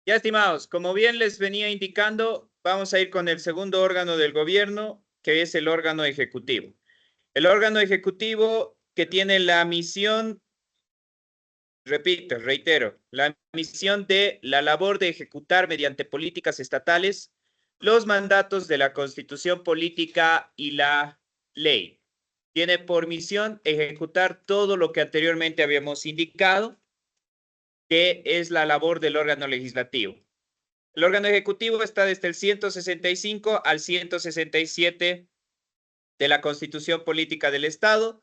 Ya, estimados, como bien les venía indicando, vamos a ir con el segundo órgano del gobierno, que es el órgano ejecutivo. El órgano ejecutivo que tiene la misión, repito, reitero, la misión de la labor de ejecutar mediante políticas estatales los mandatos de la Constitución política y la ley. Tiene por misión ejecutar todo lo que anteriormente habíamos indicado, que es la labor del órgano legislativo. El órgano ejecutivo está desde el 165 al 167 de la Constitución Política del Estado.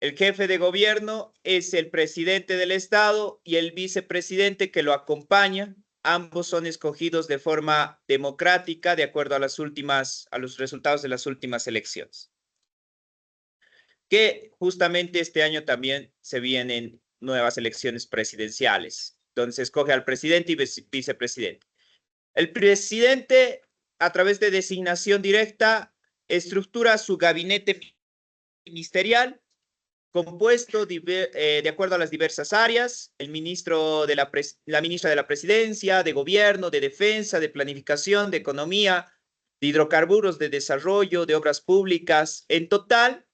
El jefe de gobierno es el presidente del Estado y el vicepresidente que lo acompaña. Ambos son escogidos de forma democrática de acuerdo a los resultados de las últimas elecciones. Que justamente este año también se vienen nuevas elecciones presidenciales, donde se escoge al presidente y vicepresidente. El presidente, a través de designación directa, estructura su gabinete ministerial compuesto de acuerdo a las diversas áreas, el ministro de la ministra de la Presidencia, de Gobierno, de Defensa, de Planificación, de Economía, de Hidrocarburos, de Desarrollo, de Obras Públicas. En total,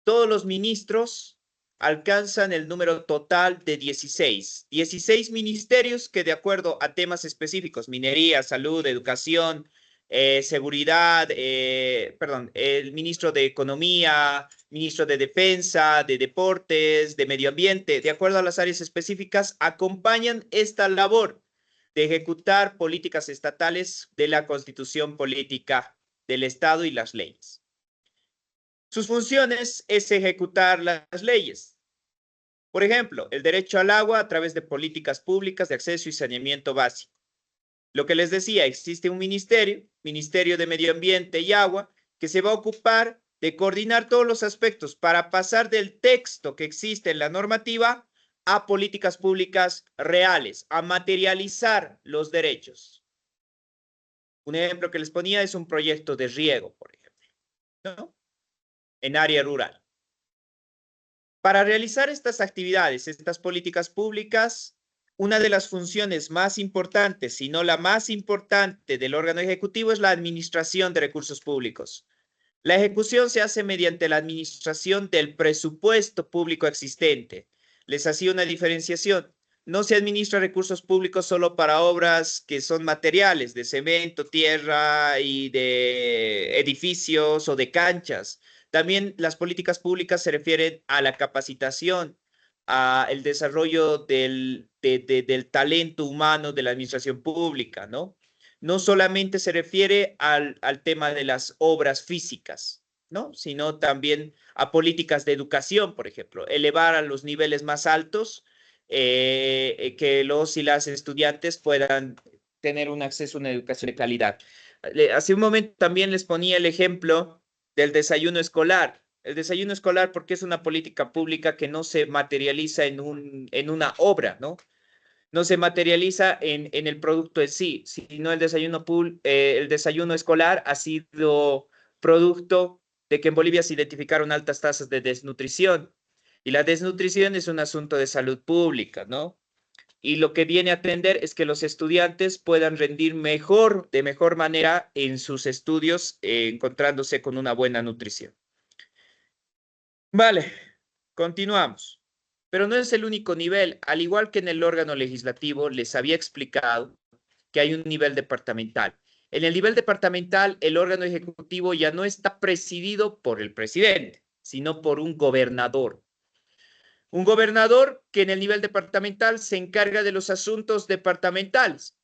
todos los ministros alcanzan el número total de 16. 16 ministerios que de acuerdo a temas específicos, minería, salud, educación, seguridad, el ministro de Economía, ministro de Defensa, de Deportes, de Medio Ambiente, de acuerdo a las áreas específicas, acompañan esta labor de ejecutar políticas estatales de la Constitución Política del Estado y las leyes. Sus funciones es ejecutar las leyes. Por ejemplo, el derecho al agua a través de políticas públicas de acceso y saneamiento básico. Lo que les decía, existe un Ministerio de Medio Ambiente y Agua, que se va a ocupar de coordinar todos los aspectos para pasar del texto que existe en la normativa a políticas públicas reales, a materializar los derechos. Un ejemplo que les ponía es un proyecto de riego, por ejemplo, ¿no? En área rural. Para realizar estas actividades, estas políticas públicas, una de las funciones más importantes, si no la más importante del órgano ejecutivo, es la administración de recursos públicos. La ejecución se hace mediante la administración del presupuesto público existente. Les hacía una diferenciación. No se administra recursos públicos solo para obras que son materiales, de cemento, tierra y de edificios o de canchas. También las políticas públicas se refieren a la capacitación, a el desarrollo del talento humano de la administración pública, ¿no? No solamente se refiere al tema de las obras físicas, ¿no? Sino también a políticas de educación, por ejemplo, elevar a los niveles más altos, que los y las estudiantes puedan tener un acceso a una educación de calidad. Hace un momento también les ponía el ejemplo del desayuno escolar. El desayuno escolar porque es una política pública que no se materializa en una obra, ¿no? No se materializa en el producto en sí, sino el desayuno escolar ha sido producto de que en Bolivia se identificaron altas tasas de desnutrición. Y la desnutrición es un asunto de salud pública, ¿no? Y lo que viene a atender es que los estudiantes puedan rendir mejor, de mejor manera en sus estudios, encontrándose con una buena nutrición. Vale, continuamos. Pero no es el único nivel. Al igual que en el órgano legislativo, les había explicado que hay un nivel departamental. En el nivel departamental, el órgano ejecutivo ya no está presidido por el presidente, sino por un gobernador. Un gobernador que en el nivel departamental se encarga de los asuntos departamentales.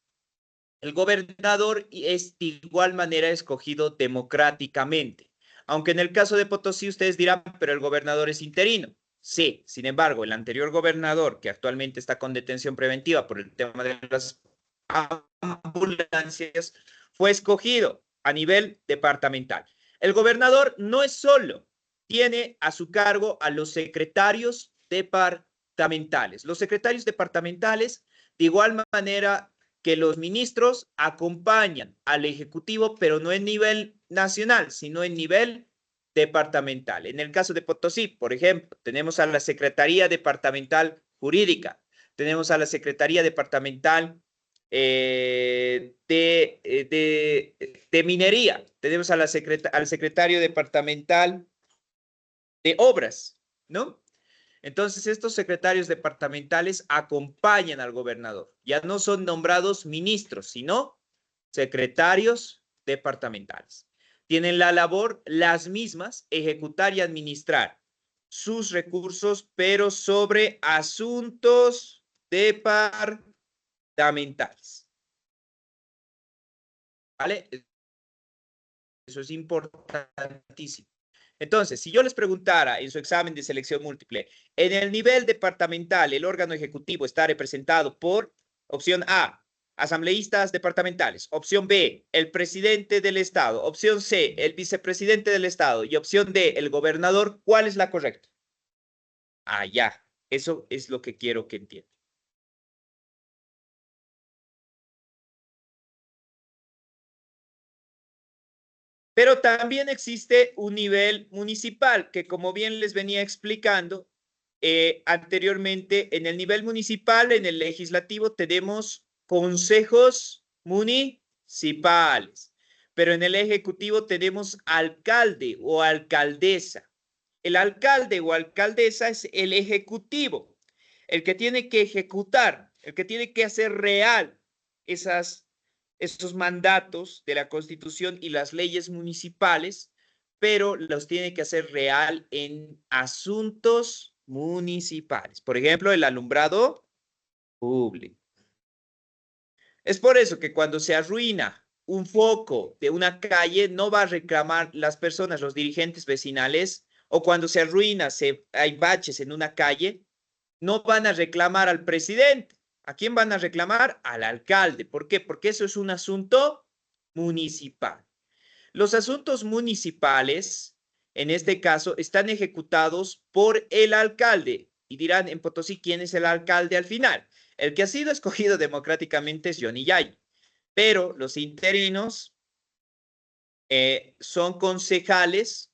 El gobernador es de igual manera escogido democráticamente. Aunque en el caso de Potosí ustedes dirán, pero el gobernador es interino. Sí, sin embargo, el anterior gobernador, que actualmente está con detención preventiva por el tema de las ambulancias, fue escogido a nivel departamental. El gobernador no es solo, tiene a su cargo a los secretarios departamentales. Los secretarios departamentales, de igual manera que los ministros, acompañan al Ejecutivo, pero no en nivel nacional, sino en nivel departamental. En el caso de Potosí, por ejemplo, tenemos a la Secretaría Departamental Jurídica, tenemos a la Secretaría Departamental de minería. Tenemos a al secretario departamental de obras, ¿no? Entonces, estos secretarios departamentales acompañan al gobernador. Ya no son nombrados ministros, sino secretarios departamentales. Tienen la labor las mismas, ejecutar y administrar sus recursos, pero sobre asuntos departamentales. ¿Vale? Eso es importantísimo. Entonces, si yo les preguntara en su examen de selección múltiple, en el nivel departamental, el órgano ejecutivo está representado por opción A, asambleístas departamentales, opción B, el presidente del Estado, opción C, el vicepresidente del Estado y opción D, el gobernador, ¿cuál es la correcta? Ah, ya, eso es lo que quiero que entiendan. Pero también existe un nivel municipal que, como bien les venía explicando anteriormente, en el nivel municipal, en el legislativo, tenemos consejos municipales, pero en el ejecutivo tenemos alcalde o alcaldesa. El alcalde o alcaldesa es el ejecutivo, el que tiene que ejecutar, el que tiene que hacer real esos mandatos de la Constitución y las leyes municipales, pero los tiene que hacer real en asuntos municipales. Por ejemplo, el alumbrado público. Es por eso que cuando se arruina un foco de una calle, no va a reclamar las personas, los dirigentes vecinales, o cuando se arruina, hay baches en una calle, no van a reclamar al presidente. ¿A quién van a reclamar? Al alcalde. ¿Por qué? Porque eso es un asunto municipal. Los asuntos municipales, en este caso, están ejecutados por el alcalde. Y dirán en Potosí, ¿quién es el alcalde al final? El que ha sido escogido democráticamente es Johnny Yay. Pero los interinos son concejales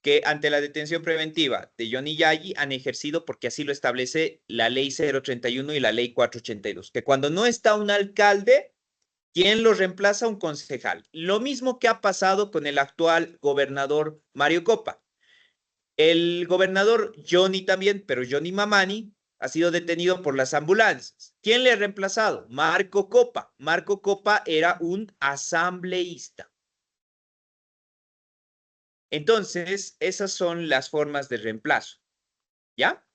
que ante la detención preventiva de Johnny Yagi han ejercido porque así lo establece la ley 031 y la ley 482, que cuando no está un alcalde, ¿quién lo reemplaza? Un concejal. Lo mismo que ha pasado con el actual gobernador Mario Copa. El gobernador Johnny también, pero Johnny Mamani, ha sido detenido por las ambulancias. ¿Quién le ha reemplazado? Marco Copa. Marco Copa era un asambleísta. Entonces, esas son las formas de reemplazo. ¿Ya?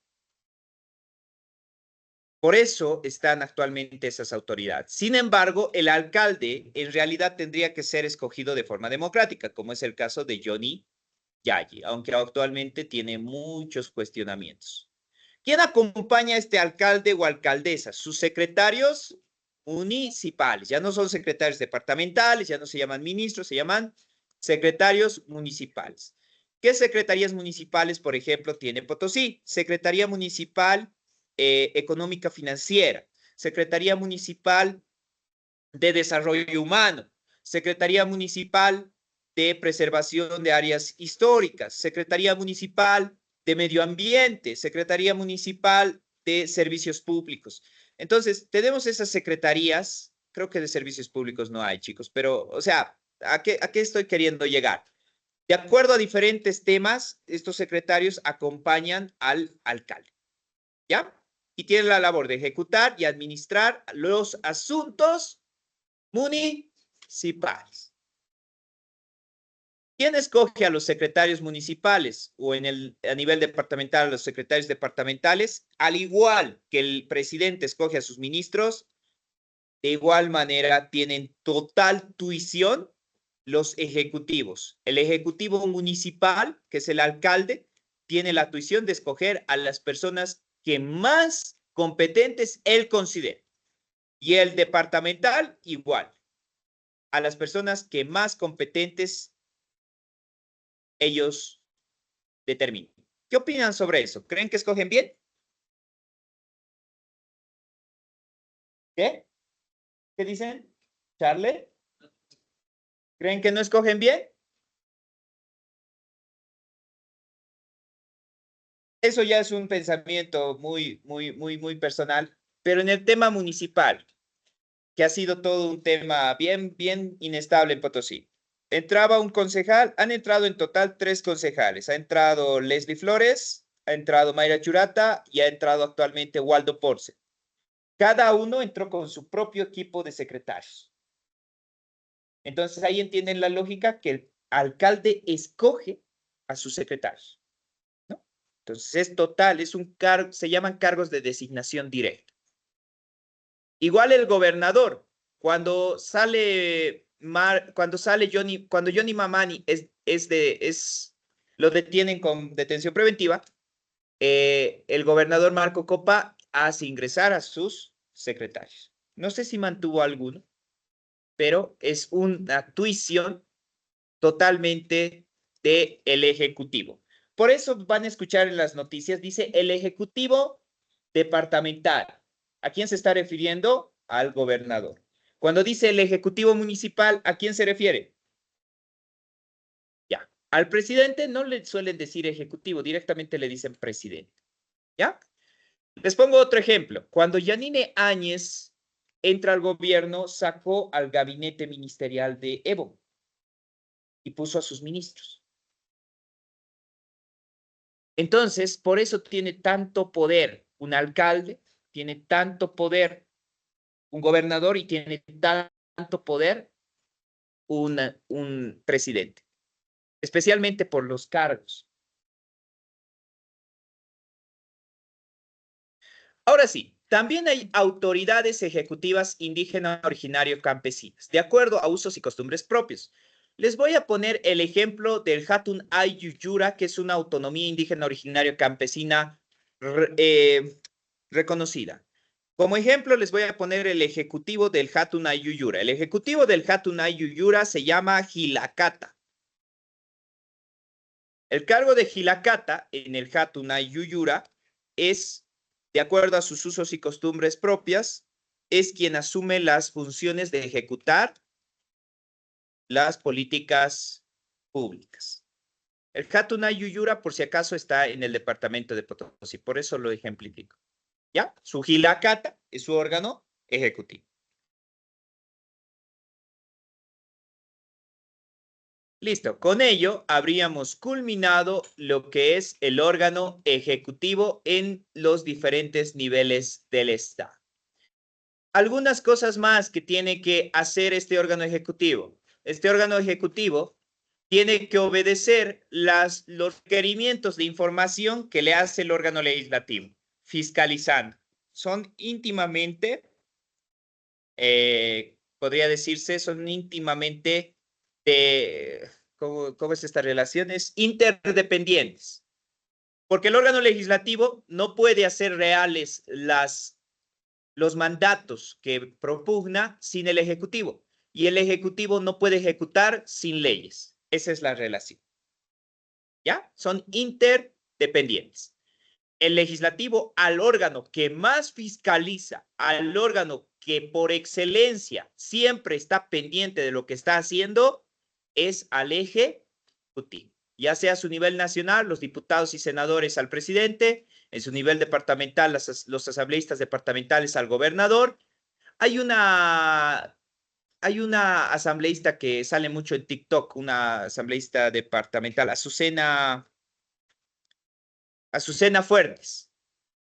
Por eso están actualmente esas autoridades. Sin embargo, el alcalde en realidad tendría que ser escogido de forma democrática, como es el caso de Johnny Yagi, aunque actualmente tiene muchos cuestionamientos. ¿Quién acompaña a este alcalde o alcaldesa? Sus secretarios municipales. Ya no son secretarios departamentales, ya no se llaman ministros, se llaman secretarios municipales. ¿Qué secretarías municipales, por ejemplo, tiene Potosí? Secretaría Municipal Económica Financiera, Secretaría Municipal de Desarrollo Humano, Secretaría Municipal de Preservación de Áreas Históricas, Secretaría Municipal de Medio Ambiente, Secretaría Municipal de Servicios Públicos. Entonces, tenemos esas secretarías, creo que de servicios públicos no hay, chicos, pero, o sea, a qué estoy queriendo llegar? De acuerdo a diferentes temas, estos secretarios acompañan al alcalde, ¿ya? Y tienen la labor de ejecutar y administrar los asuntos municipales. ¿Quién escoge a los secretarios municipales o a nivel departamental a los secretarios departamentales? Al igual que el presidente escoge a sus ministros, de igual manera tienen total tuición los ejecutivos. El ejecutivo municipal, que es el alcalde, tiene la tuición de escoger a las personas que más competentes él considera. Y el departamental, igual, a las personas que más competentes ellos determinan. ¿Qué opinan sobre eso? ¿Creen que escogen bien? ¿Qué? ¿Qué dicen? ¿Charlie? ¿Creen que no escogen bien? Eso ya es un pensamiento muy personal, pero en el tema municipal, que ha sido todo un tema bien inestable en Potosí. Entraba un concejal, han entrado en total 3 concejales. Ha entrado Leslie Flores, ha entrado Mayra Churata y ha entrado actualmente Waldo Porce. Cada uno entró con su propio equipo de secretarios. Entonces ahí entienden la lógica que el alcalde escoge a sus secretarios, ¿no? Entonces es total, es un cargo, se llaman cargos de designación directa. Igual el gobernador, cuando sale cuando Johnny Mamani lo detienen con detención preventiva, el gobernador Marco Copa hace ingresar a sus secretarios. No sé si mantuvo alguno, pero es una tuición totalmente del Ejecutivo. Por eso van a escuchar en las noticias, dice el Ejecutivo departamental. ¿A quién se está refiriendo? Al gobernador. Cuando dice el Ejecutivo municipal, ¿a quién se refiere? Ya. Al presidente no le suelen decir ejecutivo, directamente le dicen presidente. ¿Ya? Les pongo otro ejemplo. Cuando Yanine Áñez entra al gobierno, sacó al gabinete ministerial de Evo y puso a sus ministros. Entonces, por eso tiene tanto poder un alcalde, tiene tanto poder un gobernador y tiene tanto poder un presidente, especialmente por los cargos. Ahora sí, también hay autoridades ejecutivas indígena originario campesinas, de acuerdo a usos y costumbres propios. Les voy a poner el ejemplo del Hatun Ay Yuyura, que es una autonomía indígena originaria campesina reconocida. Como ejemplo, les voy a poner el ejecutivo del Hatun Ay Yuyura. El ejecutivo del Hatun Ay Yuyura se llama Gilacata. El cargo de Gilacata en el Hatun Ay Yuyura es, de acuerdo a sus usos y costumbres propias, es quien asume las funciones de ejecutar las políticas públicas. El Hatun Ay Yuyura, por si acaso, está en el departamento de Potosí, por eso lo ejemplifico. ¿Ya? Su Gilacata es su órgano ejecutivo. Listo, con ello habríamos culminado lo que es el órgano ejecutivo en los diferentes niveles del Estado. Algunas cosas más que tiene que hacer este órgano ejecutivo. Este órgano ejecutivo tiene que obedecer los requerimientos de información que le hace el órgano legislativo, fiscalizando. Son íntimamente, podría decirse, son íntimamente de ¿cómo es esta relación? Es interdependientes. Porque el órgano legislativo no puede hacer reales los mandatos que propugna sin el Ejecutivo. Y el Ejecutivo no puede ejecutar sin leyes. Esa es la relación. ¿Ya? Son interdependientes. El legislativo al órgano que más fiscaliza, al órgano que por excelencia siempre está pendiente de lo que está haciendo, es al Ejecutivo. Ya sea a su nivel nacional, los diputados y senadores al presidente, en su nivel departamental, los asambleístas departamentales al gobernador. Hay una asambleísta que sale mucho en TikTok, una asambleísta departamental, Azucena Fuertes.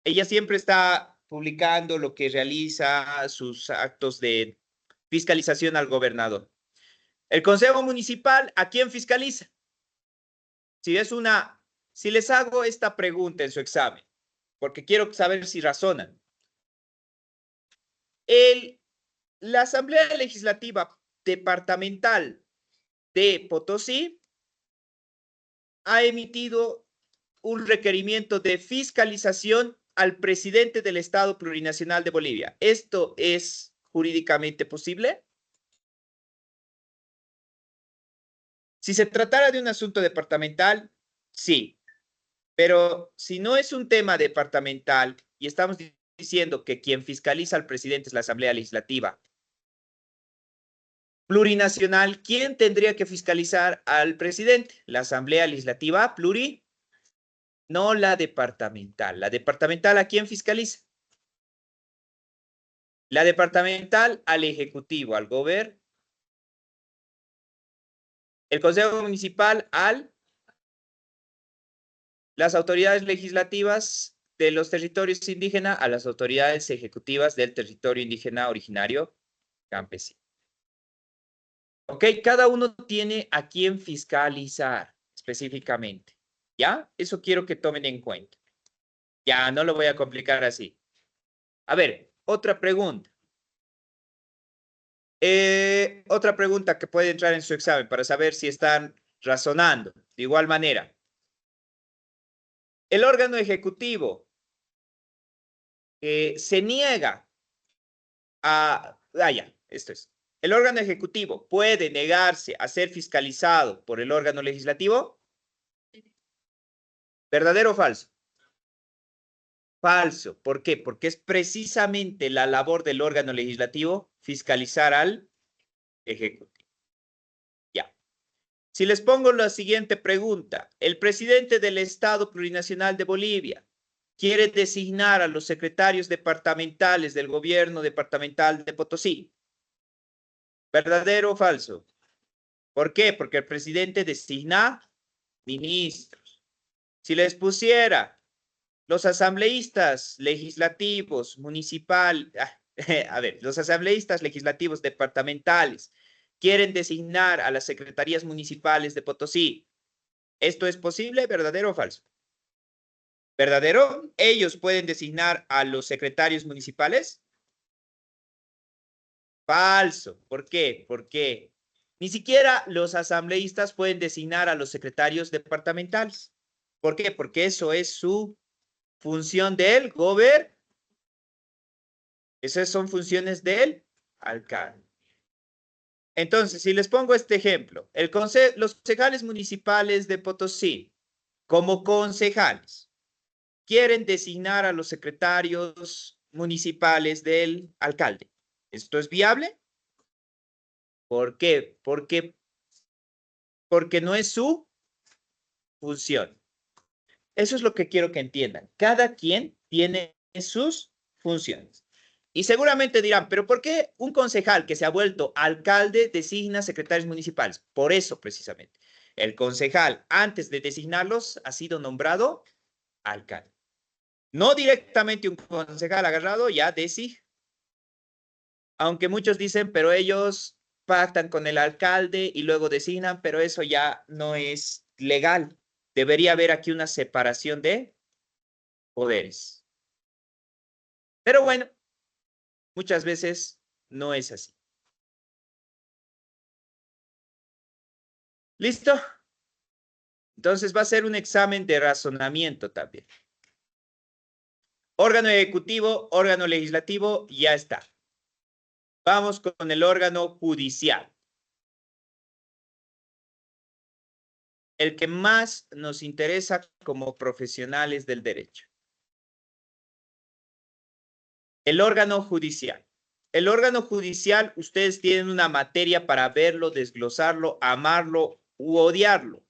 Ella siempre está publicando lo que realiza, sus actos de fiscalización al gobernador. El Consejo Municipal, ¿a quién fiscaliza? Si les hago esta pregunta en su examen, porque quiero saber si razonan. La Asamblea Legislativa Departamental de Potosí ha emitido un requerimiento de fiscalización al presidente del Estado Plurinacional de Bolivia. ¿Esto es jurídicamente posible? Si se tratara de un asunto departamental, sí. Pero si no es un tema departamental y estamos diciendo que quien fiscaliza al presidente es la Asamblea Legislativa Plurinacional, ¿quién tendría que fiscalizar al presidente? La Asamblea Legislativa no la departamental. La departamental, ¿a quién fiscaliza? La departamental al ejecutivo, al gobierno. El consejo municipal las autoridades legislativas de los territorios indígenas a las autoridades ejecutivas del territorio indígena originario campesino. Ok, cada uno tiene a quién fiscalizar específicamente. ¿Ya? Eso quiero que tomen en cuenta. Ya, no lo voy a complicar así. A ver, otra pregunta. Otra pregunta que puede entrar en su examen para saber si están razonando. De igual manera, el órgano ejecutivo se niega ya, esto es. ¿El órgano ejecutivo puede negarse a ser fiscalizado por el órgano legislativo? ¿Verdadero o falso? Falso. ¿Por qué? Porque es precisamente la labor del órgano legislativo fiscalizar al ejecutivo. Ya. Si les pongo la siguiente pregunta, el presidente del Estado Plurinacional de Bolivia quiere designar a los secretarios departamentales del gobierno departamental de Potosí. ¿Verdadero o falso? ¿Por qué? Porque el presidente designa ministros. Si les pusiera los asambleístas legislativos municipal, a ver, los asambleístas legislativos departamentales quieren designar a las secretarías municipales de Potosí. ¿Esto es posible? ¿Verdadero o falso? ¿Verdadero? ¿Ellos pueden designar a los secretarios municipales? Falso. ¿Por qué? Porque ni siquiera los asambleístas pueden designar a los secretarios departamentales. ¿Por qué? Porque eso es su función del gobierno. Esas son funciones del alcalde. Entonces, si les pongo este ejemplo, los concejales municipales de Potosí, como concejales, quieren designar a los secretarios municipales del alcalde. ¿Esto es viable? ¿Por qué? Porque no es su función. Eso es lo que quiero que entiendan. Cada quien tiene sus funciones. Y seguramente dirán, pero ¿por qué un concejal que se ha vuelto alcalde designa secretarios municipales? Por eso, precisamente. El concejal, antes de designarlos, ha sido nombrado alcalde. No directamente un concejal agarrado, ya designa. Aunque muchos dicen, pero ellos pactan con el alcalde y luego designan, pero eso ya no es legal. Debería haber aquí una separación de poderes. Pero bueno, muchas veces no es así. ¿Listo? Entonces va a ser un examen de razonamiento también. Órgano ejecutivo, órgano legislativo, ya está. Vamos con el órgano judicial. El que más nos interesa como profesionales del derecho. El órgano judicial. El órgano judicial, ustedes tienen una materia para verlo, desglosarlo, amarlo u odiarlo.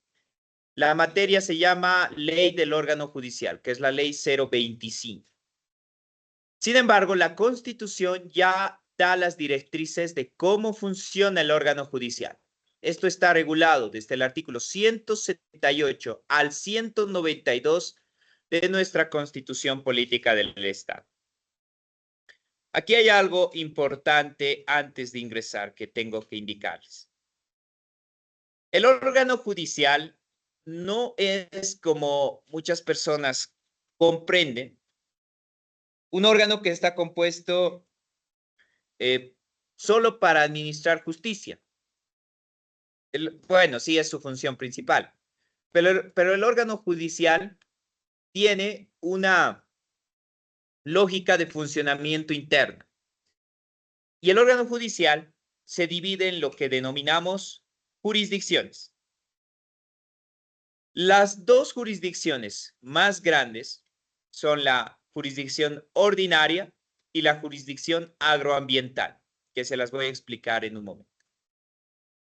La materia se llama Ley del órgano judicial, que es la Ley 025. Sin embargo, la Constitución ya da las directrices de cómo funciona el órgano judicial. Esto está regulado desde el artículo 178 al 192 de nuestra Constitución Política del Estado. Aquí hay algo importante antes de ingresar que tengo que indicarles. El órgano judicial no es, como muchas personas comprenden, un órgano que está compuesto solo para administrar justicia. Bueno, sí es su función principal, pero el órgano judicial tiene una lógica de funcionamiento interno. Y el órgano judicial se divide en lo que denominamos jurisdicciones. Las dos jurisdicciones más grandes son la jurisdicción ordinaria y la jurisdicción agroambiental, que se las voy a explicar en un momento.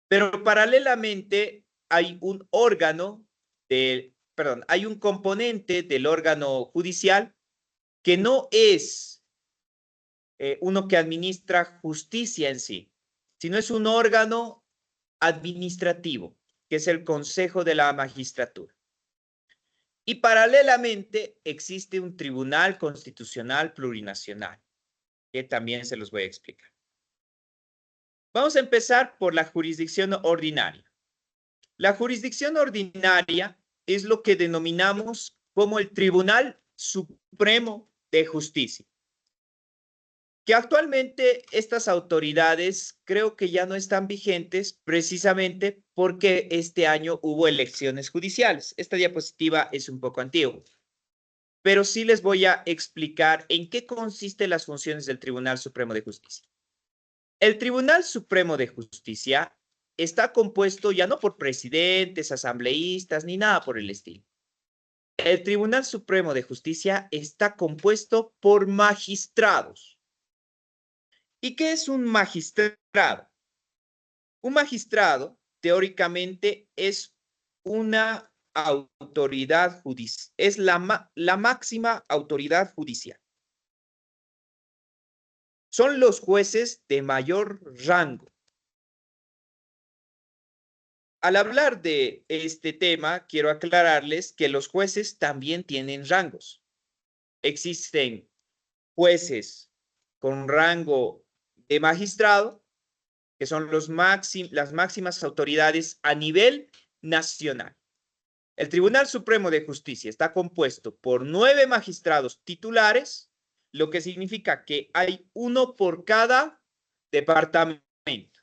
Pero paralelamente hay un hay un componente del órgano judicial que no es uno que administra justicia en sí, sino es un órgano administrativo, que es el Consejo de la Magistratura. Y paralelamente existe un Tribunal Constitucional Plurinacional, que también se los voy a explicar. Vamos a empezar por la jurisdicción ordinaria. La jurisdicción ordinaria es lo que denominamos como el Tribunal Supremo de Justicia, que actualmente estas autoridades creo que ya no están vigentes precisamente porque este año hubo elecciones judiciales. Esta diapositiva es un poco antigua, pero sí les voy a explicar en qué consisten las funciones del Tribunal Supremo de Justicia. El Tribunal Supremo de Justicia está compuesto ya no por presidentes, asambleístas, ni nada por el estilo. El Tribunal Supremo de Justicia está compuesto por magistrados. ¿Y qué es un magistrado? Un magistrado, teóricamente, es una autoridad judicial, es la máxima autoridad judicial. Son los jueces de mayor rango. Al hablar de este tema, quiero aclararles que los jueces también tienen rangos. Existen jueces con rango de magistrado, que son las máximas autoridades a nivel nacional. El Tribunal Supremo de Justicia está compuesto por 9 magistrados titulares, lo que significa que hay uno por cada departamento,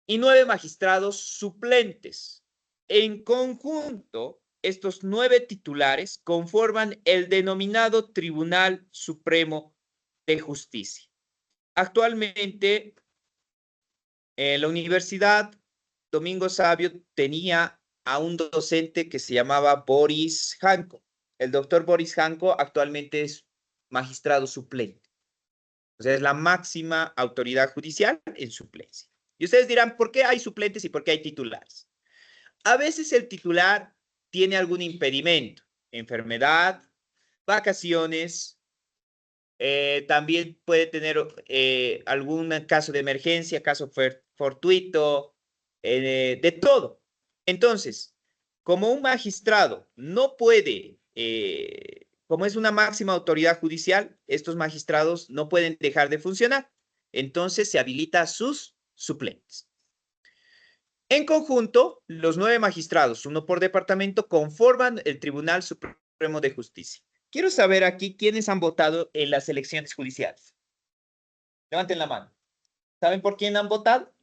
y 9 magistrados suplentes. En conjunto, estos 9 titulares conforman el denominado Tribunal Supremo de Justicia. Actualmente, la Universidad Domingo Savio tenía a un docente que se llamaba Boris Janko. El doctor Boris Janko actualmente es magistrado suplente. O sea, es la máxima autoridad judicial en suplencia. Y ustedes dirán, ¿por qué hay suplentes y por qué hay titulares? A veces el titular tiene algún impedimento, enfermedad, vacaciones, también puede tener algún caso de emergencia, caso fortuito, de todo. Entonces, como un magistrado no puede, como es una máxima autoridad judicial, estos magistrados no pueden dejar de funcionar. Entonces se habilita a sus suplentes. En conjunto, los 9 magistrados, uno por departamento, conforman el Tribunal Supremo de Justicia. Quiero saber aquí quiénes han votado en las elecciones judiciales. Levanten la mano. ¿Saben por quién han votado?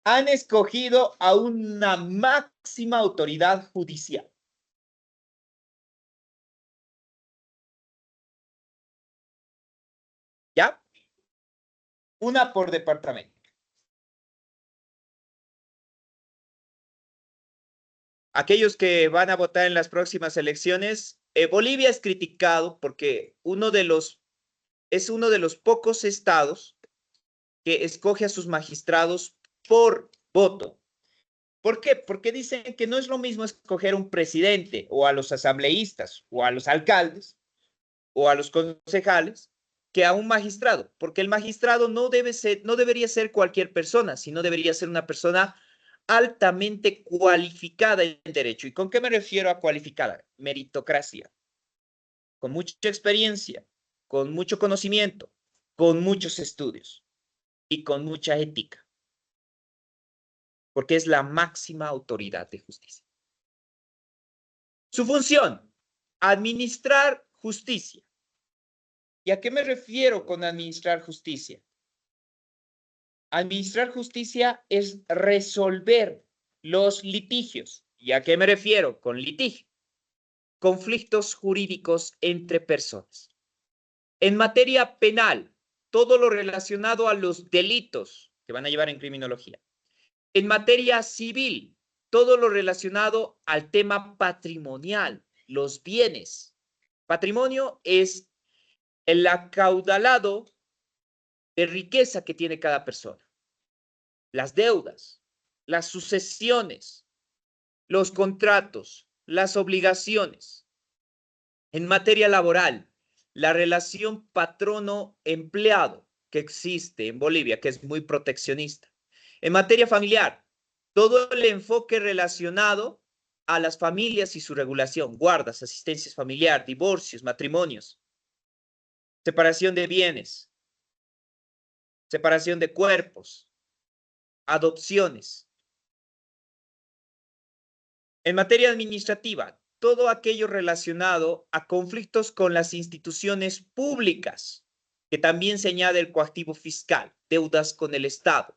Han escogido a una máxima autoridad judicial. ¿Ya? Una por departamento. Aquellos que van a votar en las próximas elecciones, Bolivia es criticado porque es uno de los pocos estados que escoge a sus magistrados por voto. ¿Por qué? Porque dicen que no es lo mismo escoger un presidente o a los asambleístas o a los alcaldes o a los concejales que a un magistrado, porque el magistrado no debería ser cualquier persona, sino debería ser una persona altamente cualificada en derecho. ¿Y con qué me refiero a cualificada? Meritocracia, con mucha experiencia, con mucho conocimiento, con muchos estudios y con mucha ética, porque es la máxima autoridad de justicia. Su función, administrar justicia. ¿Y a qué me refiero con administrar justicia? Administrar justicia es resolver los litigios. ¿Y a qué me refiero con litigio? Conflictos jurídicos entre personas. En materia penal, todo lo relacionado a los delitos que van a llevar en criminología. En materia civil, todo lo relacionado al tema patrimonial, los bienes. Patrimonio es el acaudalado de riqueza que tiene cada persona. Las deudas, las sucesiones, los contratos, las obligaciones. En materia laboral, la relación patrono-empleado que existe en Bolivia, que es muy proteccionista. En materia familiar, todo el enfoque relacionado a las familias y su regulación, guardas, asistencia familiar, divorcios, matrimonios, separación de bienes, separación de cuerpos, adopciones. En materia administrativa, todo aquello relacionado a conflictos con las instituciones públicas, que también se añade el coactivo fiscal, deudas con el Estado.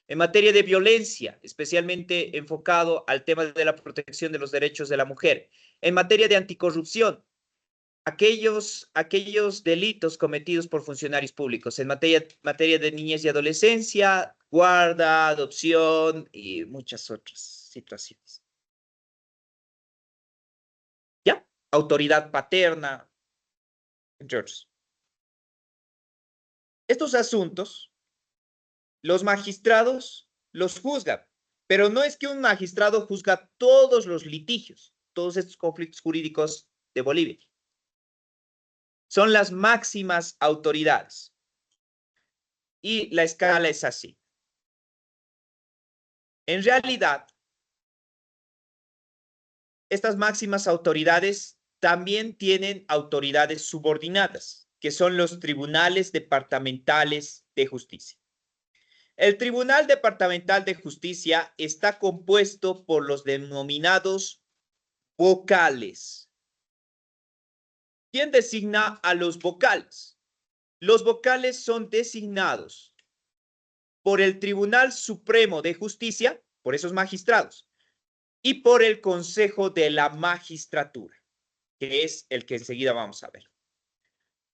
En materia de violencia, especialmente enfocado al tema de la protección de los derechos de la mujer. En materia de anticorrupción, aquellos delitos cometidos por funcionarios públicos. En materia de niñez y adolescencia, guarda, adopción y muchas otras situaciones. ¿Ya? Autoridad paterna, entre otros. Estos asuntos, los magistrados los juzgan, pero no es que un magistrado juzga todos los litigios, todos estos conflictos jurídicos de Bolivia. Son las máximas autoridades. Y la escala es así. En realidad, estas máximas autoridades también tienen autoridades subordinadas, que son los tribunales departamentales de justicia. El Tribunal Departamental de Justicia está compuesto por los denominados vocales. ¿Quién designa a los vocales? Los vocales son designados por el Tribunal Supremo de Justicia, por esos magistrados, y por el Consejo de la Magistratura, que es el que enseguida vamos a ver.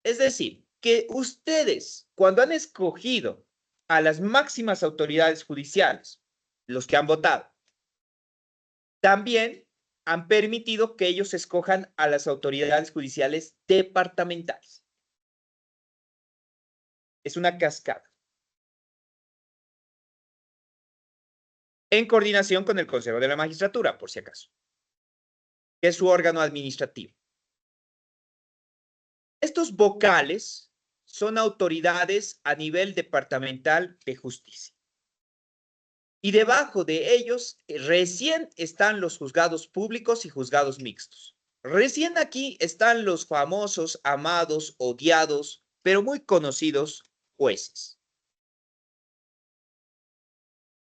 Es decir, que ustedes, cuando han escogido a las máximas autoridades judiciales, los que han votado, también han permitido que ellos escojan a las autoridades judiciales departamentales. Es una cascada. En coordinación con el Consejo de la Magistratura, por si acaso, que es su órgano administrativo. Estos vocales son autoridades a nivel departamental de justicia. Y debajo de ellos recién están los juzgados públicos y juzgados mixtos. Recién aquí están los famosos, amados, odiados, pero muy conocidos jueces.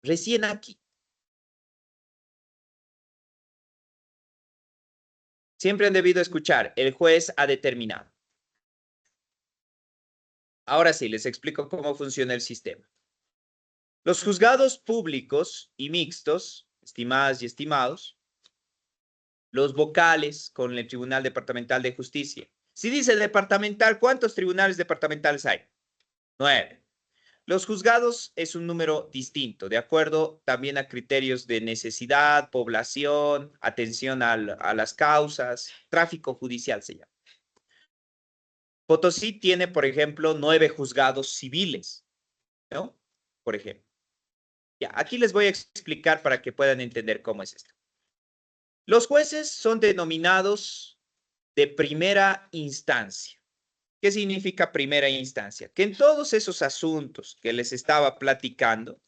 Recién aquí. Siempre han debido escuchar, el juez ha determinado. Ahora sí, les explico cómo funciona el sistema. Los juzgados públicos y mixtos, estimadas y estimados, los vocales con el Tribunal Departamental de Justicia. Si dice departamental, ¿cuántos tribunales departamentales hay? 9. Los juzgados es un número distinto, de acuerdo también a criterios de necesidad, población, atención a las causas, tráfico judicial se llama. Potosí tiene, por ejemplo, 9 juzgados civiles, ¿no? Por ejemplo. Ya, aquí les voy a explicar para que puedan entender cómo es esto. Los jueces son denominados de primera instancia. ¿Qué significa primera instancia? Que en todos esos asuntos que les estaba platicando,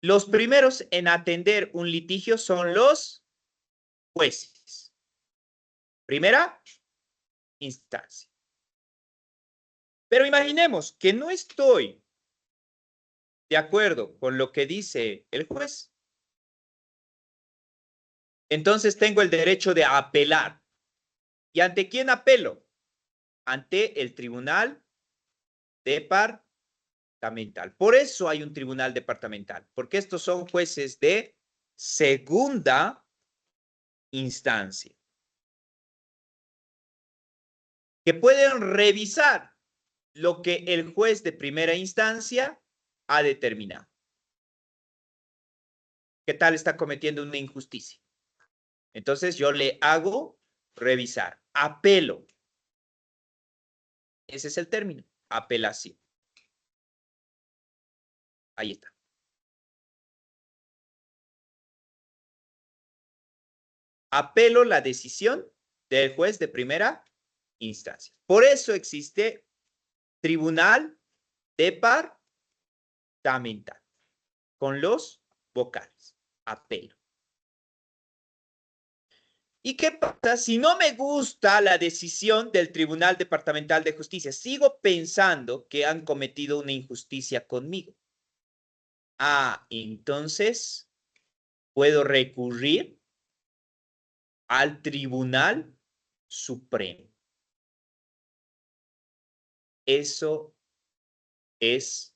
los primeros en atender un litigio son los jueces. Primera instancia. Pero imaginemos que no estoy de acuerdo con lo que dice el juez. Entonces tengo el derecho de apelar. ¿Y ante quién apelo? Ante el tribunal departamental. Por eso hay un tribunal departamental, porque estos son jueces de segunda instancia, que pueden revisar lo que el juez de primera instancia ha determinado. ¿Qué tal está cometiendo una injusticia? Entonces yo le hago revisar, apelo. Ese es el término, apelación. Ahí está. Apelo la decisión del juez de primera instancias. Por eso existe tribunal departamental con los vocales, apelo. ¿Y qué pasa si no me gusta la decisión del Tribunal Departamental de Justicia? Sigo pensando que han cometido una injusticia conmigo. Ah, entonces puedo recurrir al Tribunal Supremo. Eso es,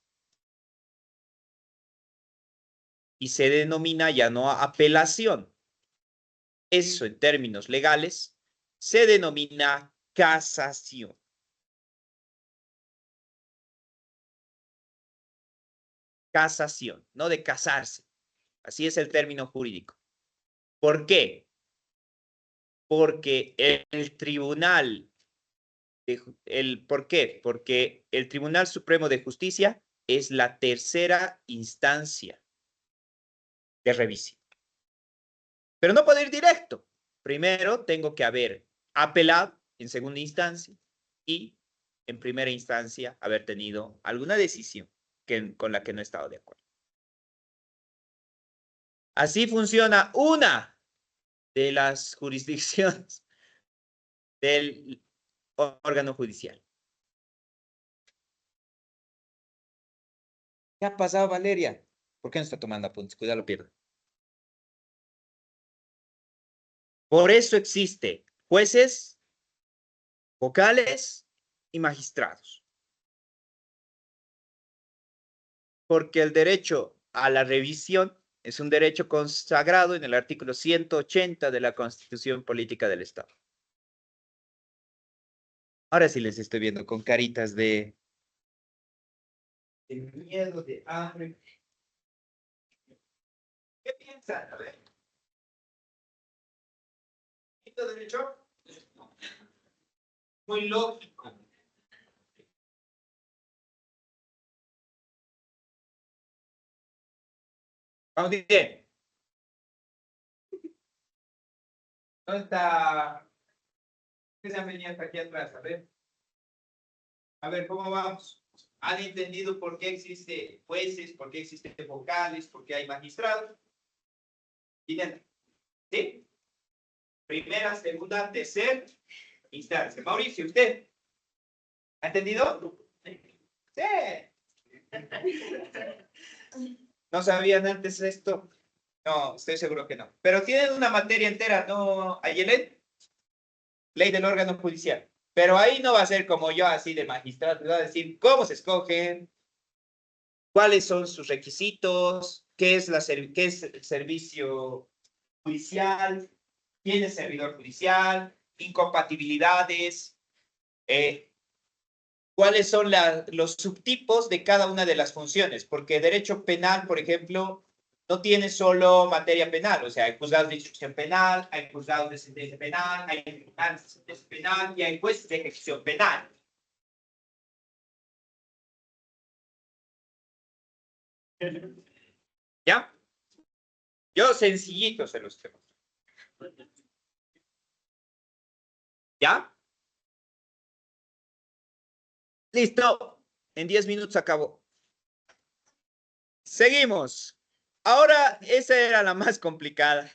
y se denomina ya no apelación. Eso en términos legales se denomina casación. Casación, no de casarse. Así es el término jurídico. ¿Por qué? Porque el tribunal, ¿por qué? Porque el Tribunal Supremo de Justicia es la tercera instancia de revisión. Pero no puedo ir directo. Primero tengo que haber apelado en segunda instancia y en primera instancia haber tenido alguna decisión con la que no he estado de acuerdo. Así funciona una de las jurisdicciones del órgano judicial. ¿Qué ha pasado, Valeria? ¿Por qué no está tomando apuntes? Cuidado, lo pierdo. Por eso existe jueces, vocales y magistrados. Porque el derecho a la revisión es un derecho consagrado en el artículo 180 de la Constitución Política del Estado. Ahora sí les estoy viendo con caritas de miedo, de hambre. ¿Qué piensan? A ver. ¿Esto derecho? Muy lógico. Vamos bien. ¿Dónde está? ¿Qué se han venido hasta aquí atrás? A ver, ¿cómo vamos? ¿Han entendido por qué existe jueces, por qué existen vocales, por qué hay magistrados? ¿Sí? Primera, segunda, tercera instancia. Mauricio, ¿usted? ¿Ha entendido? Sí. ¿No sabían antes esto? No, estoy seguro que no. Pero tienen una materia entera, ¿no, Ayelet? Ley del órgano judicial. Pero ahí no va a ser como yo, así de magistrado, va a decir cómo se escogen, cuáles son sus requisitos, qué es el servicio judicial, quién es servidor judicial, incompatibilidades, cuáles son los subtipos de cada una de las funciones, porque derecho penal, por ejemplo, no tiene solo materia penal, o sea, hay juzgados de instrucción penal, hay juzgados de sentencia penal, hay tribunales de sentencia penal y hay jueces de ejecución penal. ¿Ya? Yo sencillito se los tengo. ¿Ya? Listo. En 10 minutos acabó. Seguimos. Ahora, esa era la más complicada.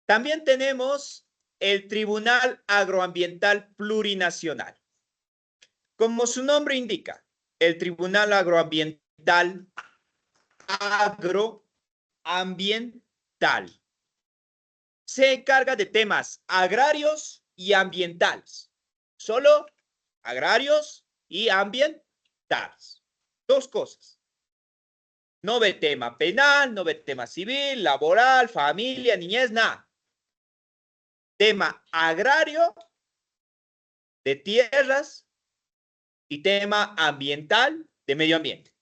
También tenemos el Tribunal Agroambiental Plurinacional. Como su nombre indica, el Tribunal Agroambiental se encarga de temas agrarios y ambientales. Solo agrarios y ambientales. Dos cosas. No ve tema penal, no ve tema civil, laboral, familia, niñez, nada. Tema agrario, de tierras y tema ambiental, de medio ambiente.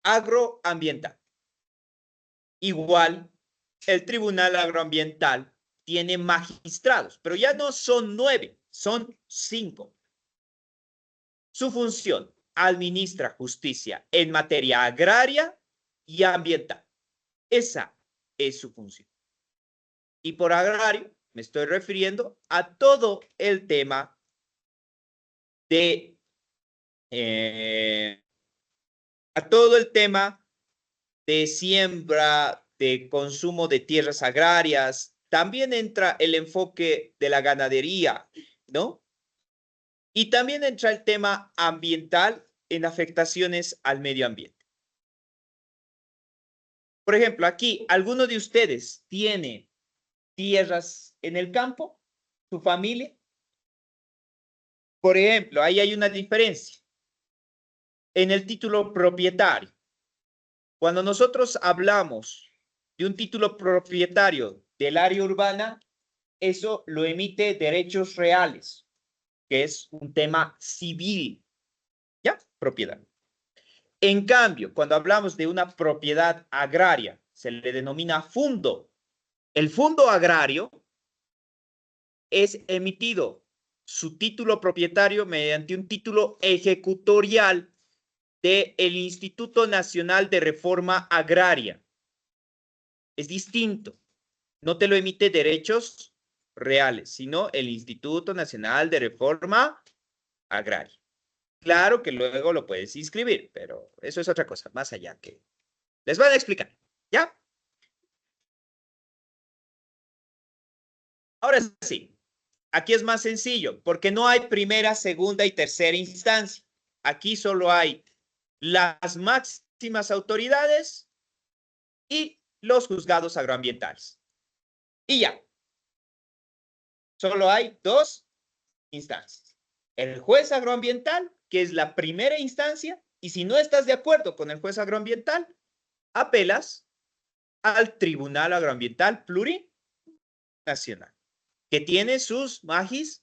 Agroambiental. Igual, el Tribunal Agroambiental tiene magistrados, pero ya no son 9, son 5. Su función, administra justicia en materia agraria y ambiental. Esa es su función. Y por agrario me estoy refiriendo a todo el tema de a todo el tema de siembra, de consumo de tierras agrarias. También entra el enfoque de la ganadería, ¿no? Y también entra el tema ambiental en afectaciones al medio ambiente. Por ejemplo, aquí, ¿alguno de ustedes tiene tierras en el campo? ¿Su familia? Por ejemplo, ahí hay una diferencia. En el título propietario, cuando nosotros hablamos de un título propietario del área urbana, eso lo emite derechos reales, que es un tema civil, ¿ya? Propiedad. En cambio, cuando hablamos de una propiedad agraria, se le denomina fundo. El fundo agrario es emitido su título propietario mediante un título ejecutorial del Instituto Nacional de Reforma Agraria. Es distinto. No te lo emite derechos reales, sino el Instituto Nacional de Reforma Agraria. Claro que luego lo puedes inscribir, pero eso es otra cosa, más allá que les van a explicar. ¿Ya? Ahora sí, aquí es más sencillo, porque no hay primera, segunda y tercera instancia. Aquí solo hay las máximas autoridades y los juzgados agroambientales. Y ya, solo hay dos instancias. El juez agroambiental, que es la primera instancia, y si no estás de acuerdo con el juez agroambiental, apelas al Tribunal Agroambiental Plurinacional, que tiene sus magistrados.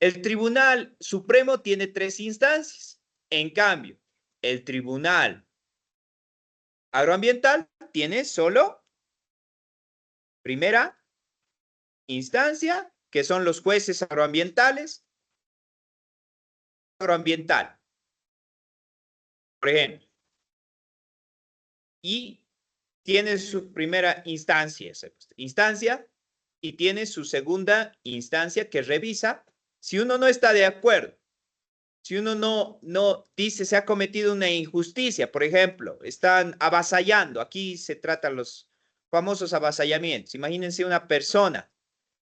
El Tribunal Supremo tiene tres instancias. En cambio, el Tribunal Agroambiental tiene solo primera instancia, que son los jueces agroambientales. Agroambiental, por ejemplo, y tiene su primera instancia y tiene su segunda instancia que revisa si uno no está de acuerdo, si uno no dice se ha cometido una injusticia, por ejemplo, están avasallando, aquí se tratan los famosos avasallamientos. Imagínense una persona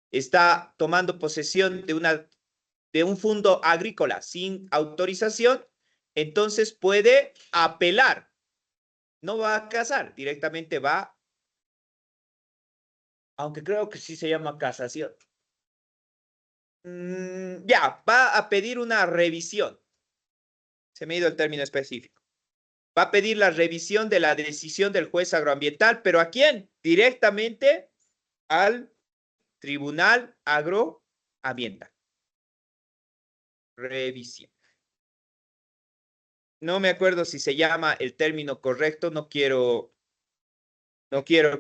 está tomando posesión de un fondo agrícola sin autorización, entonces puede apelar. No va a casar, directamente va, aunque creo que sí se llama casación. Ya, va a pedir una revisión. Se me ha ido el término específico. Va a pedir la revisión de la decisión del juez agroambiental, pero ¿a quién? Directamente al Tribunal Agroambiental. Revisión. No me acuerdo si se llama el término correcto, no quiero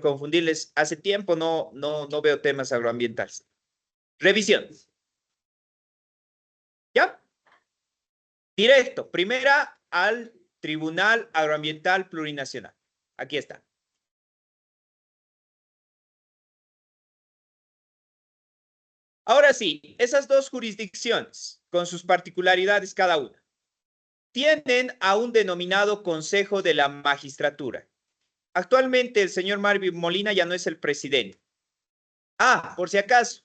confundirles. Hace tiempo no veo temas agroambientales. Revisión. ¿Ya? Directo. Primera al Tribunal Agroambiental Plurinacional. Aquí está. Ahora sí, esas dos jurisdicciones, con sus particularidades cada una, tienen a un denominado Consejo de la Magistratura. Actualmente el señor Marvin Molina ya no es el presidente. Ah, por si acaso,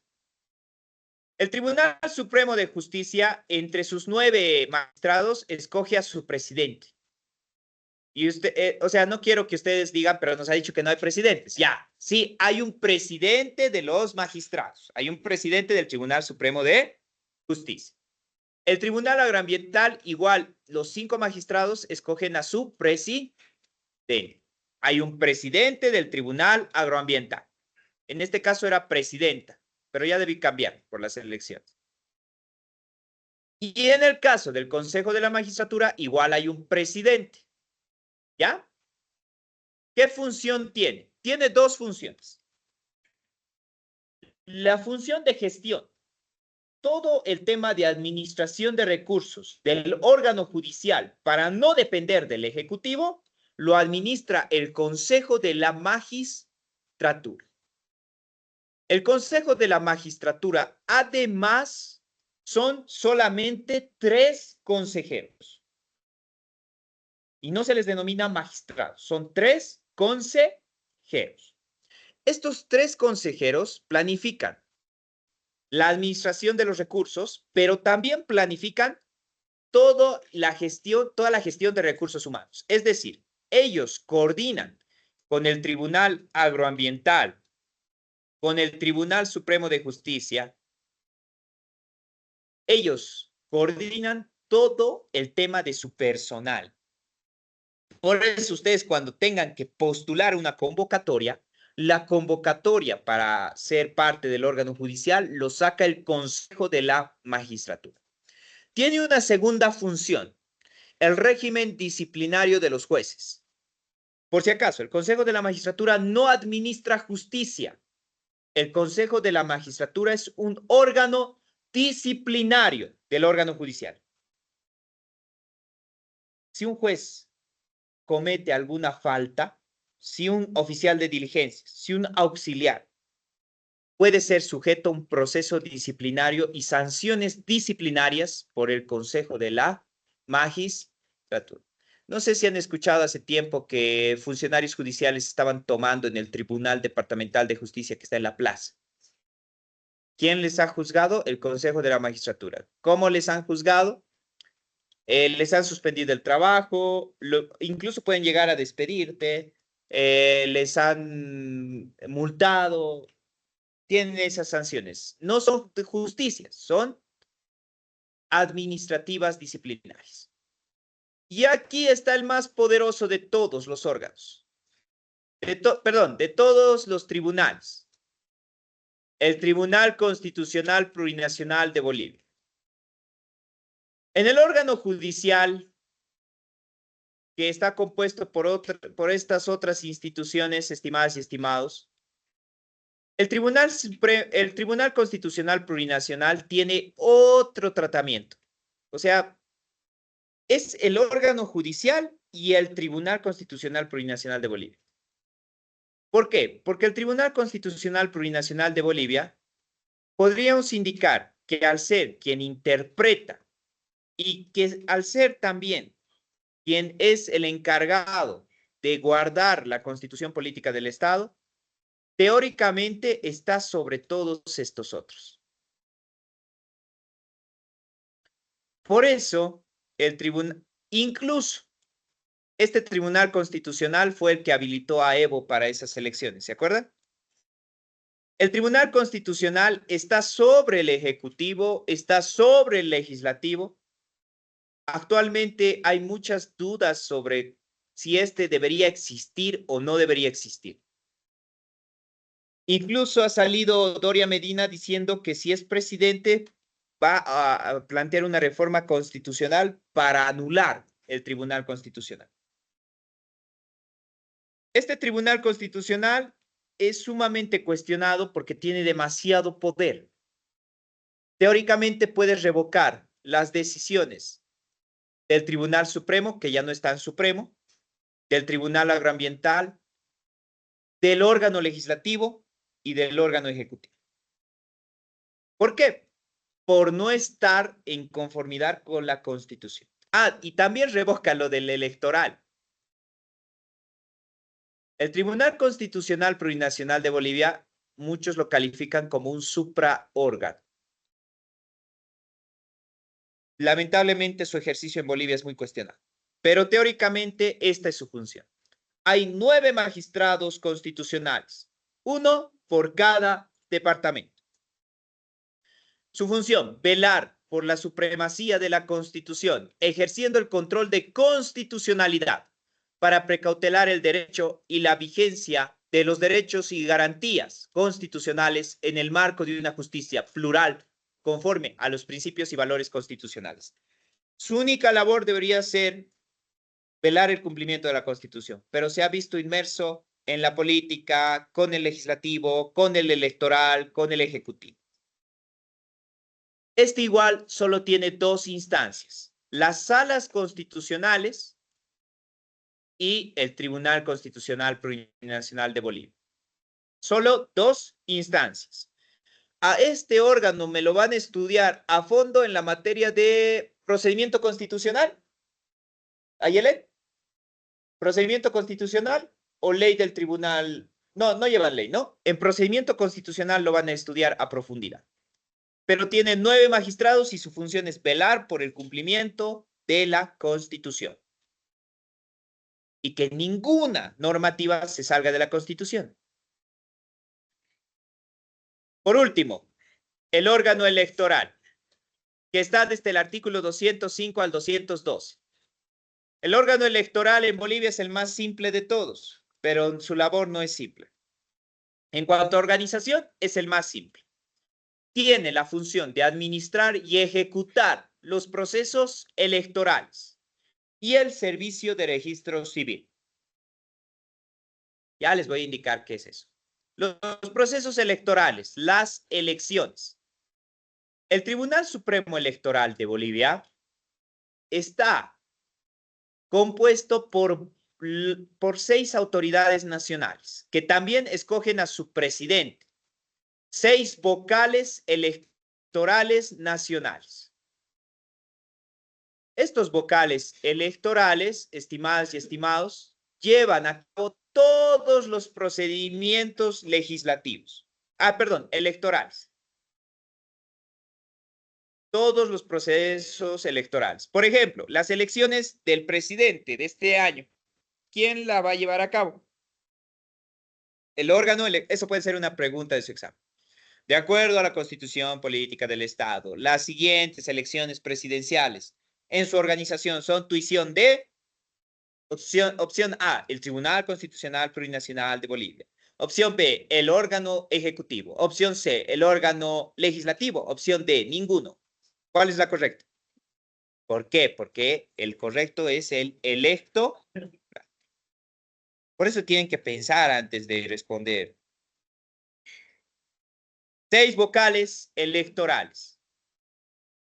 el Tribunal Supremo de Justicia, entre sus 9 magistrados, escoge a su presidente. Y usted, o sea, no quiero que ustedes digan, pero nos ha dicho que no hay presidentes. Ya, sí, hay un presidente de los magistrados, hay un presidente del Tribunal Supremo de Justicia. El Tribunal Agroambiental, igual, los 5 magistrados escogen a su presidente. Hay un presidente del Tribunal Agroambiental. En este caso era presidenta, pero ya debí cambiar por las elecciones. Y en el caso del Consejo de la Magistratura, igual hay un presidente. ¿Ya? ¿Qué función tiene? Tiene dos funciones. La función de gestión. Todo el tema de administración de recursos del órgano judicial para no depender del Ejecutivo, lo administra el Consejo de la Magistratura. El Consejo de la Magistratura, además, son solamente 3 consejeros. Y no se les denomina magistrados, son 3 consejeros. Estos 3 consejeros planifican la administración de los recursos, pero también planifican toda la gestión de recursos humanos. Es decir, ellos coordinan con el Tribunal Agroambiental, con el Tribunal Supremo de Justicia. Ellos coordinan todo el tema de su personal. Por eso ustedes cuando tengan que postular una convocatoria, la convocatoria para ser parte del órgano judicial lo saca el Consejo de la Magistratura. Tiene una segunda función, el régimen disciplinario de los jueces. Por si acaso, el Consejo de la Magistratura no administra justicia. El Consejo de la Magistratura es un órgano disciplinario del órgano judicial. Si un juez comete alguna falta, si un oficial de diligencia, si un auxiliar puede ser sujeto a un proceso disciplinario y sanciones disciplinarias por el Consejo de la Magistratura. No sé si han escuchado hace tiempo que funcionarios judiciales estaban tomando en el Tribunal Departamental de Justicia que está en la plaza. ¿Quién les ha juzgado? El Consejo de la Magistratura. ¿Cómo les han juzgado? Les han suspendido el trabajo, incluso pueden llegar a despedirte, les han multado, tienen esas sanciones. No son de justicia, son administrativas disciplinarias. Y aquí está el más poderoso de todos los órganos, de todos los tribunales, el Tribunal Constitucional Plurinacional de Bolivia. En el órgano judicial, que está compuesto por estas otras instituciones, estimadas y estimados, el Tribunal Constitucional Plurinacional tiene otro tratamiento. O sea, es el órgano judicial y el Tribunal Constitucional Plurinacional de Bolivia. ¿Por qué? Porque el Tribunal Constitucional Plurinacional de Bolivia podríamos indicar que al ser quien interpreta y que al ser también quien es el encargado de guardar la constitución política del Estado, teóricamente está sobre todos estos otros. Por eso, incluso este Tribunal Constitucional fue el que habilitó a Evo para esas elecciones, ¿se acuerdan? El Tribunal Constitucional está sobre el Ejecutivo, está sobre el Legislativo. Actualmente hay muchas dudas sobre si este debería existir o no debería existir. Incluso ha salido Doria Medina diciendo que si es presidente va a plantear una reforma constitucional para anular el Tribunal Constitucional. Este Tribunal Constitucional es sumamente cuestionado porque tiene demasiado poder. Teóricamente puede revocar las decisiones del Tribunal Supremo, que ya no es tan supremo, del Tribunal Agroambiental, del órgano legislativo y del órgano ejecutivo. ¿Por qué? Por no estar en conformidad con la Constitución. Ah, y también revoca lo del electoral. El Tribunal Constitucional Plurinacional de Bolivia, muchos lo califican como un supraórgano. Lamentablemente su ejercicio en Bolivia es muy cuestionado, pero teóricamente esta es su función. Hay 9 magistrados constitucionales, uno por cada departamento. Su función, velar por la supremacía de la Constitución, ejerciendo el control de constitucionalidad para precautelar el derecho y la vigencia de los derechos y garantías constitucionales en el marco de una justicia plural conforme a los principios y valores constitucionales. Su única labor debería ser velar el cumplimiento de la Constitución, pero se ha visto inmerso en la política, con el legislativo, con el electoral, con el ejecutivo. Este igual solo tiene 2 instancias, las salas constitucionales y el Tribunal Constitucional Plurinacional de Bolivia. Solo 2 instancias. A este órgano me lo van a estudiar a fondo en la materia de procedimiento constitucional. ¿Ayelen? ¿Procedimiento constitucional o ley del tribunal? No, no llevan ley, ¿no? En procedimiento constitucional lo van a estudiar a profundidad. Pero tiene 9 magistrados y su función es velar por el cumplimiento de la Constitución. Y que ninguna normativa se salga de la Constitución. Por último, el órgano electoral, que está desde el artículo 205 al 212. El órgano electoral en Bolivia es el más simple de todos, pero su labor no es simple. En cuanto a organización, es el más simple. Tiene la función de administrar y ejecutar los procesos electorales y el servicio de registro civil. Ya les voy a indicar qué es eso. Los procesos electorales, las elecciones. El Tribunal Supremo Electoral de Bolivia está compuesto por 6 autoridades nacionales, que también escogen a su presidente. 6 vocales electorales nacionales. Estos vocales electorales, estimadas y estimados, llevan a cabo todos los procedimientos legislativos. Electorales. Todos los procesos electorales. Por ejemplo, las elecciones del presidente de este año. ¿Quién la va a llevar a cabo? El órgano, eso puede ser una pregunta de su examen. De acuerdo a la Constitución Política del Estado, las siguientes elecciones presidenciales en su organización son tuición de opción A, el Tribunal Constitucional Plurinacional de Bolivia. Opción B, el órgano ejecutivo. Opción C, el órgano legislativo. Opción D, ninguno. ¿Cuál es la correcta? ¿Por qué? Porque el correcto es el electo. Por eso tienen que pensar antes de responder. 6 vocales electorales.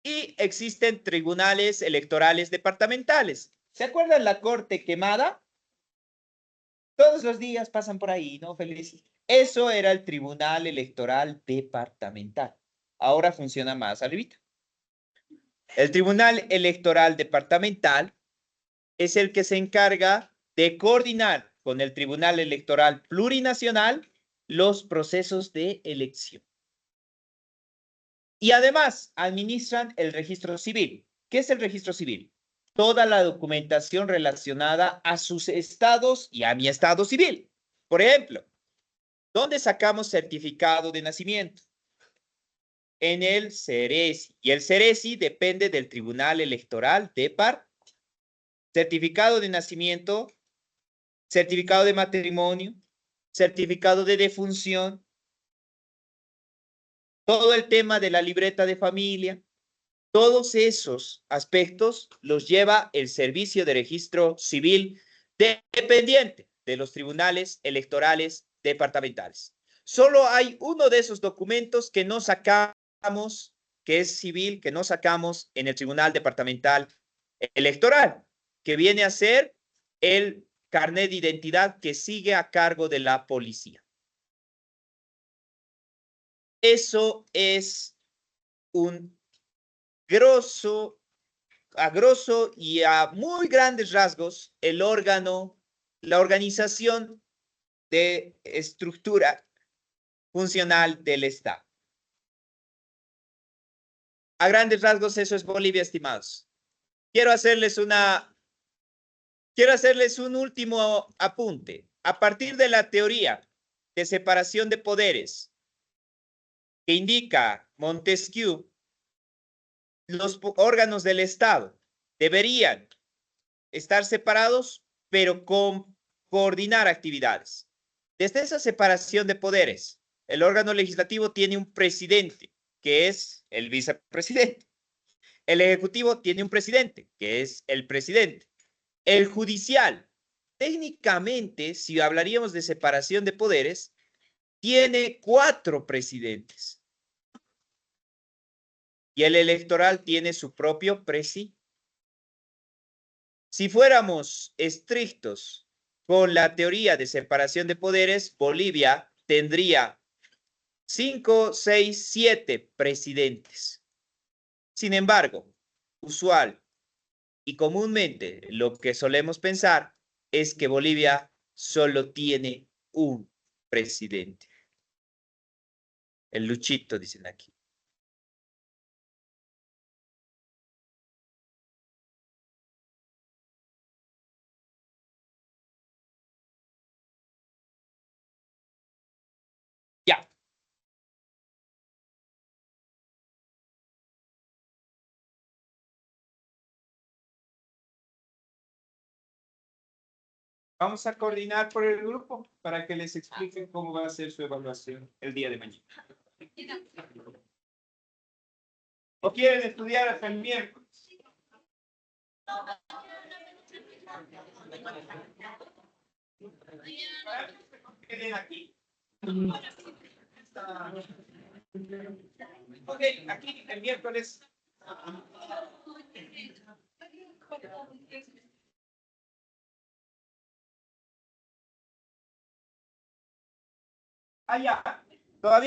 Y existen tribunales electorales departamentales. ¿Se acuerdan la Corte Quemada? Todos los días pasan por ahí, ¿no? Felices. Eso era el Tribunal Electoral Departamental. Ahora funciona más arribita. El Tribunal Electoral Departamental es el que se encarga de coordinar con el Tribunal Electoral Plurinacional los procesos de elección. Y además administran el registro civil. ¿Qué es el registro civil? Toda la documentación relacionada a sus estados y a mi estado civil. Por ejemplo, ¿dónde sacamos certificado de nacimiento? En el CERESI. Y el CERESI depende del Tribunal Electoral de Par. Certificado de nacimiento, certificado de matrimonio, certificado de defunción, todo el tema de la libreta de familia, todos esos aspectos los lleva el Servicio de Registro Civil dependiente de los tribunales electorales departamentales. Solo hay uno de esos documentos que no sacamos, que es civil, que no sacamos en el Tribunal Departamental Electoral, que viene a ser el carnet de identidad que sigue a cargo de la policía. Eso es un a grosso y a muy grandes rasgos, el órgano, la organización de estructura funcional del Estado. A grandes rasgos, eso es Bolivia, estimados. Quiero hacerles un último apunte. A partir de la teoría de separación de poderes que indica Montesquieu, los órganos del Estado deberían estar separados, pero coordinar actividades. Desde esa separación de poderes, el órgano legislativo tiene un presidente, que es el vicepresidente. El ejecutivo tiene un presidente, que es el presidente. El judicial, técnicamente, si hablaríamos de separación de poderes, tiene 4 presidentes. Y el electoral tiene su propio presidente. Si fuéramos estrictos con la teoría de separación de poderes, Bolivia tendría 5, 6, 7 presidentes. Sin embargo, usual y comúnmente lo que solemos pensar es que Bolivia solo tiene un presidente. El Luchito, dicen aquí. Ya. Vamos a coordinar por el grupo para que les expliquen cómo va a ser su evaluación el día de mañana. ¿O quieren estudiar hasta el miércoles? Queden aquí. Ok, aquí el miércoles. Ah, ya.